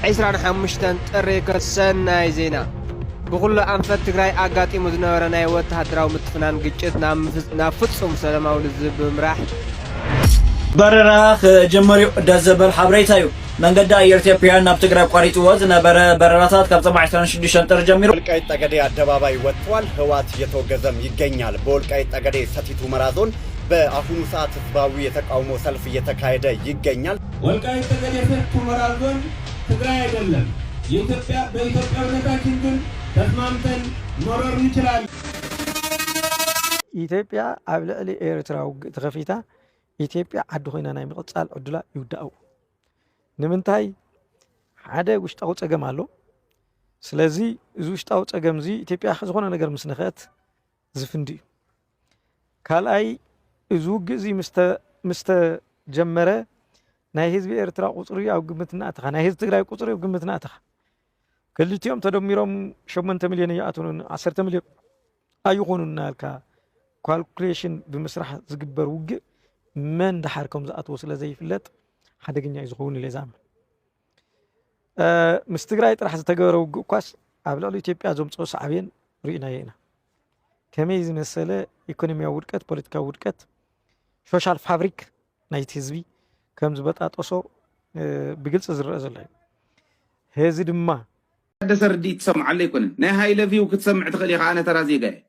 عسران حمشتن تريك سناي زينا بقول أنفت تجري أقاتي مزنورة نايوت هدراو متفنان قجت نافتصم سلامة ولزب مراح برراخ جمريو دزبل حبريتايو من قد إثيوبيان نبتقرأ قريت وزن برراتات كاب 16 ترجميرو ወልቃይት ጠገዴ አደባባይ ወጥቷል። ህዋት የተወገዘም ይገኛል። በወልቃይት ጠገዴ ሰቲት ሁመራ ዞን በአሁኑ ሰዓት ህዝባዊ የተቃውሞ ሰልፍ እየተካሄደ ይገኛል። ወልቃይት ጠገዴ ሰቲት ሁመራ ዞን ትግራይ አይደለም የኢትዮጵያ በኢትዮጵያዊነታችን ግን ተስማምተን መኖር እንችላለን። ኢትዮጵያ ኣብ ልዕሊ ኤርትራ ተኸፊታ ኢትዮጵያ ዓዲ ኮይና ናይ ምቕጻል ዕድላ ይውዳኡ ንምንታይ ሓደ ውሽጣዊ ፀገም ኣሎ። ስለዚ እዚ ውሽጣዊ ፀገም እዚ ኢትዮጵያ ዝኾነ ነገር ምስ ነኸት ዝፍንዲ ካልኣይ እዚ ውግእ እዚ ምስተ ጀመረ ናይ ህዝቢ ኤርትራ ቁፅሪ ኣብ ግምትና ኣተኻ ናይ ህዝቢ ትግራይ ቁፅሪ ኣብ ግምትና ኣተኻ ክልቲኦም ተደሚሮም 8 ሚልዮን ይኣትውን 10 ሚልዮን ኣይኾኑን ናልካ ካልኩሌሽን ብምስራሕ ዝግበር ውግእ መን ዳሓርኩም ዝኣትዎ ስለ ዘይፍለጥ ሓደገኛ እዩ ዝኸውን ኢለ ዝኣምን ምስ ትግራይ ጥራሕ ዝተገበረ ውግእ እኳስ ኣብ ልዕሊ ኢትዮጵያ ዘምፅኦ ሳዕቤን ርኢናዮ ኢና ከመይ ዝመሰለ ኢኮኖሚያዊ ውድቀት ፖለቲካዊ ውድቀት ሶሻል ፋብሪክ ናይቲ ህዝቢ ከም ዝበጣጠሶ ብግልፂ ዝረአ ዘሎ እዩ ህዚ ድማ ታደሰ ርዲት ትሰምዓለ ይኮነን ናይ ሃይለ ቪው ክትሰምዕ ትኽእል ኢኻ ኣነ ተራ ዜጋ እየ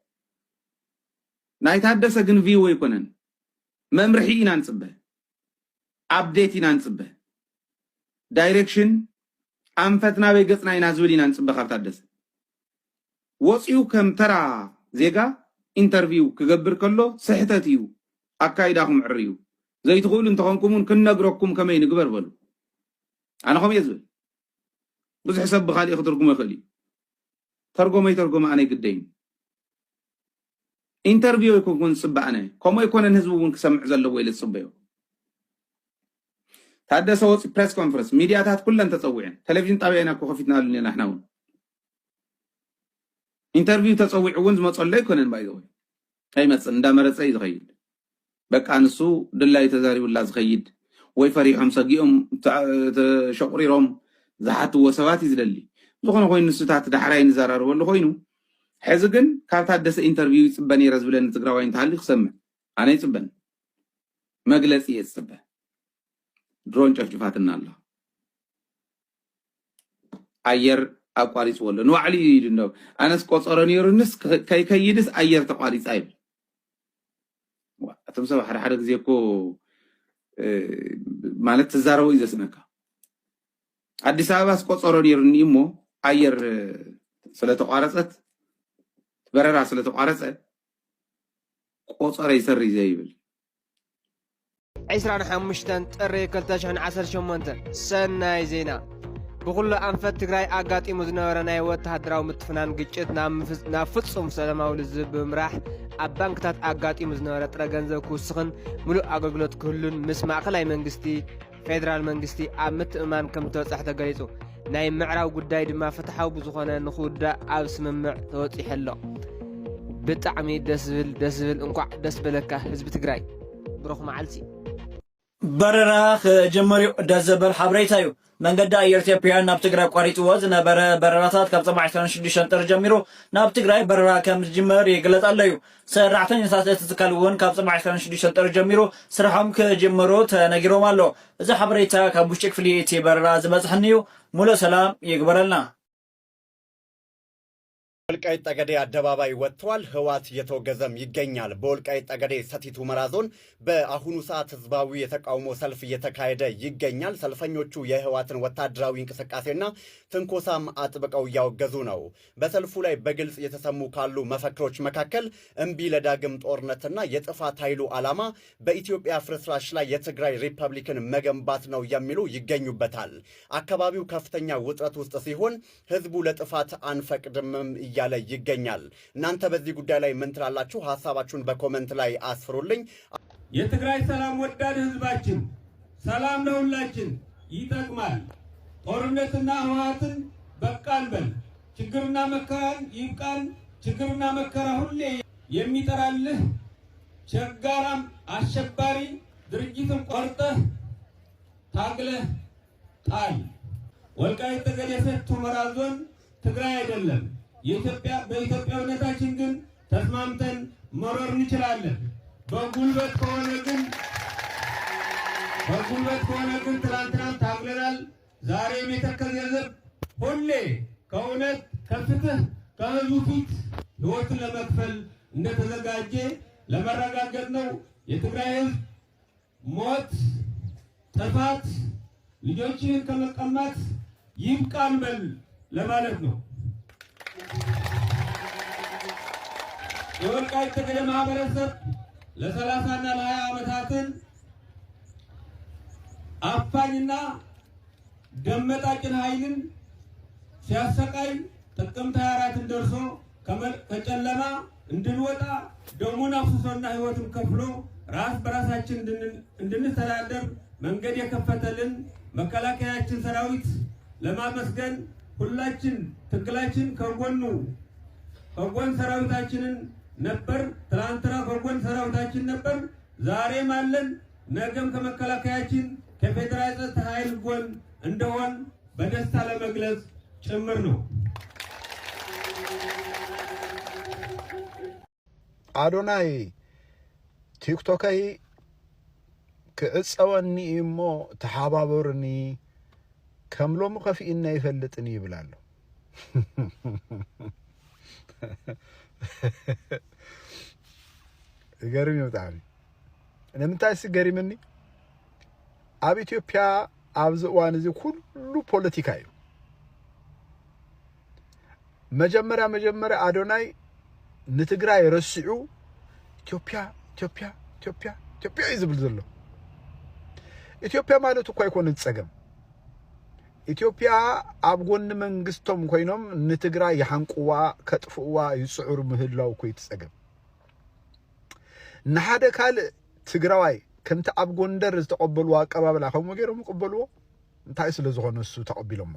ናይ ታደሰ ግን ቪው ኣይኮነን መምርሒ ኢና ንፅበ ኣፕዴት ኢና ንፅበ ዳይሬክሽን ኣንፈትና ወይ ገጽና ኢና ዝብል ኢና ንፅበ ካብ ታደሰ ወፂኡ ከም ተራ ዜጋ ኢንተርቪው ክገብር ከሎ ስሕተት እዩ ኣካይዳኹም ዕርዩ ዘይትኽእሉ እንተኾንኩምን ክንነግረኩም ከመይ ንግበር በሉ ኣነ ኸመይ ዝብል ብዙሕ ሰብ ብኻሊእ ክትርጉሞ ይኽእል እዩ ተርጎመ ይተርጎመ ኣነ ይግደይን ኢንተርቪው ይኩን ዝፅበ ኣነ ከምኡ ኣይኮነን ህዝቢ እውን ክሰምዕ ዘለዎ ኢለ ዝፅበዮ ታደሰ ወፂ ፕሬስ ኮንፈረንስ ሚድያታት ኩለን ተፀዊዐን ቴሌቪዥን ጣብያ ኢና ከፊትና ኣለና ንሕና እውን ኢንተርቪው ተፀዊዑ እውን ዝመፀሎ ኣይኮነን ባይዘወይ ኣይመፅን እንዳመረፀ እዩ ዝኸይድ በቃ ንሱ ድላይ ተዛሪቡላ ዝኸይድ ወይ ፈሪሖም ሰጊኦም ተሸቁሪሮም ዝሓትዎ ሰባት እዩ ዝደሊ ዝኾነ ኮይኑ ንሱታት ዳሕራይ ንዘራርበሉ ኮይኑ ሕዚ ግን ካብ ታደሰ ኢንተርቪው ይፅበ ነይረ ዝብለኒ ትግራዋይ እንተሃልዩ ክሰምዕ ኣነ ይፅበን መግለፂ እየ ዝፅበ ድሮን ጨፍጭፋትና ኣላ ኣየር ኣቋሪፅዎ ኣሎ ንባዕሉ ይድ እንደው ኣነስ ቆፀሮ ነይሩንስ ከይከይድስ ኣየር ተቋሪፃ ይብል እቶም ሰብ ሓደ ግዜ እኮ ማለት ትዛረቡ እዩ ዘስነካ ኣዲስ ኣበባስ ቆፀሮ ነይሩኒ እሞ ኣየር ስለተቋረፀት በረራ ስለተቋረፀ ቆፀረ ይሰሪ ዘይብል عسران حمشتن تريك التشحن 18 سناي زينا بقول أنفت تجري أقاتي مزنورة نايوت هدراو متفنان قجت نافتصم سلامة ولزب مراح أبانك تات أقاتي مزنورة ترجنزو كوسخن ملو أقولت كلن مسمع خلاي منجستي فيدرال منجستي أمت إمان كم توسح تجريزو ناي معراو قداي دما فتحوا بزخنا نخود أو سمع توتي حلو بتعمي دسبل انقع دسبلك حزب تجري بروح معلسي برراخ جمريو دزبل حبريتايو من قد إثيوبيان نبتقرأ قريت وزن برراتات كاب 16 ترجميرو نبتقرأ بررا كم جمر يقلت عليو سرعتين يساسة تتكالون كاب 16 ترجميرو سرحهم كجمرو تنقرو مالو إذا حبريتا كابوشك فليتي بررا زمزحنيو مولو سلام يقبرلنا ወልቃይት ጠገዴ አደባባይ ወጥቷል። ህዋት የተወገዘም ይገኛል። በወልቃይት ጠገዴ ሰቲት ሁመራ ዞን በአሁኑ ሰዓት ህዝባዊ የተቃውሞ ሰልፍ እየተካሄደ ይገኛል። ሰልፈኞቹ የህዋትን ወታደራዊ እንቅስቃሴና ትንኮሳም አጥብቀው እያወገዙ ነው። በሰልፉ ላይ በግልጽ የተሰሙ ካሉ መፈክሮች መካከል እምቢ ለዳግም ጦርነትና የጥፋት ኃይሉ ዓላማ በኢትዮጵያ ፍርስራሽ ላይ የትግራይ ሪፐብሊክን መገንባት ነው የሚሉ ይገኙበታል። አካባቢው ከፍተኛ ውጥረት ውስጥ ሲሆን ህዝቡ ለጥፋት አንፈቅድምም እያለ ይገኛል። እናንተ በዚህ ጉዳይ ላይ ምን ትላላችሁ? ሐሳባችሁን በኮሜንት ላይ አስፍሩልኝ። የትግራይ ሰላም ወዳድ ህዝባችን ሰላም ለሁላችን ይጠቅማል። ጦርነትና ህወሓትን በቃን በል። ችግርና መከራን ይብቃን። ችግርና መከራ ሁሌ የሚጠራልህ ቸጋራም አሸባሪ ድርጅትን ቆርጠህ ታግለህ ጣል። ወልቃይት ጠገዴ ሰቲት ሁመራ ዞን ትግራይ አይደለም። በኢትዮጵያዊነታችን ግን ተስማምተን መኖር እንችላለን። በጉልበት ከሆነ ግን ትላንትና ታግለናል። ዛሬም የተከዜ ሕዝብ ሁሌ ከእውነት ከፍትህ ከህዝቡ ፊት ሕይወትን ለመክፈል እንደተዘጋጀ ለመረጋገጥ ነው። የትግራይ ሕዝብ ሞት፣ ጥፋት፣ ልጆችን ከመቀማት ይብቃን በል ለማለት ነው። የወልቃይት ጠገዴ ማህበረሰብ ለ30 እና ለ20 ዓመታትን አፋኝና ደመጣጭን ኃይልን ሲያሰቃይ ጥቅምት 24 ደርሶ ከጨለማ እንድንወጣ ደሙን አፍስሶና ህይወቱን ከፍሎ ራስ በራሳችን እንድንተዳደር መንገድ የከፈተልን መከላከያችን ሰራዊት ለማመስገን ሁላችን ትግላችን ከጎን ሰራዊታችንን ነበር። ትላንትና ከጎን ሰራዊታችን ነበር፣ ዛሬም አለን፣ ነገም ከመከላከያችን ከፌደራል ጸጥታ ኃይል ጎን እንደሆን በደስታ ለመግለጽ ጭምር ነው። አዶናይ ቲክቶከይ ክእፀወኒ እሞ ተሓባበሩኒ ከምሎሙ ከፊእና ይፈልጥኒ ይብላለሁ። ገርም ይወጣል። ንምንታይ ገሪምኒ ኣብ ኢትዮጵያ ኣብዚ እዋን እዚ ኩሉ ፖለቲካ እዩ። መጀመሪያ አዶናይ ንትግራይ ረሲዑ ኢትዮጵያ እዩ ዝብል ዘሎ። ኢትዮጵያ ማለት እኮ ኣይኮነን ፀገም። ኢትዮጵያ ኣብ ጎኒ መንግስቶም ኮይኖም ንትግራይ ይሓንቁዋ ከጥፍእዋ ይፅዕሩ ምህላው እኮ ይትፀገም። ንሓደ ካልእ ትግራዋይ ከምቲ ኣብ ጎንደር ዝተቀበልዎ ኣቀባብላ ከምኡ ገይሮም ይቅበልዎ። እንታይ ስለ ዝኾነ እሱ ተቀቢሎሞ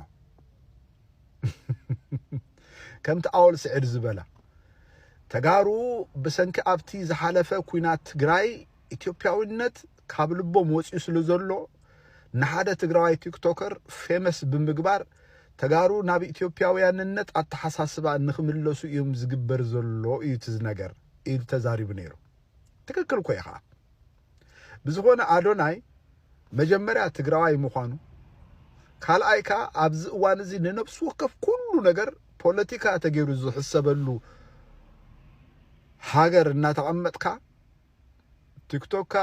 ከምቲ ኣወል ስዕድ ዝበላ ተጋሩ ብሰንኪ ኣብቲ ዝሓለፈ ኩናት ትግራይ ኢትዮጵያዊነት ካብ ልቦም ወፂኡ ስለ ዘሎ ንሓደ ትግራዋይ ቲክቶከር ፌመስ ብምግባር ተጋሩ ናብ ኢትዮጵያውያንነት ኣተሓሳስባ ንኽምለሱ እዮም ዝግበር ዘሎ እዩ እቲ ነገር ኢሉ ተዛሪቡ ነይሩ። ትክክል እኮ ኢኻ። ብዝኾነ አዶናይ መጀመሪያ ትግራዋይ ምዃኑ ካልኣይካ ኣብዚ እዋን እዚ ንነብሱ ወከፍ ኩሉ ነገር ፖለቲካ ተገይሩ ዝሕሰበሉ ሃገር እናተቐመጥካ ቲክቶክካ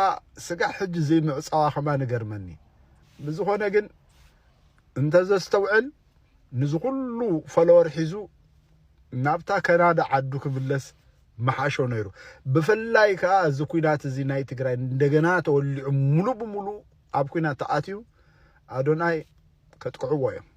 ስጋዕ ሕጂ ዘይምዕፃዋ ኸማ ንገርመኒ። ብዝኾነ ግን እንተዘስተውዕል ንዝኩሉ ፈሎወር ሒዙ ናብታ ከናዳ ዓዱ ክምለስ መሓሾ ነይሩ። ብፍላይ ከዓ እዚ ኩናት እዚ ናይ ትግራይ እንደገና ተወሊዑ ሙሉ ብሙሉ ኣብ ኩናት ተኣትዩ አዶናይ ከጥቅዕዎ እዮም።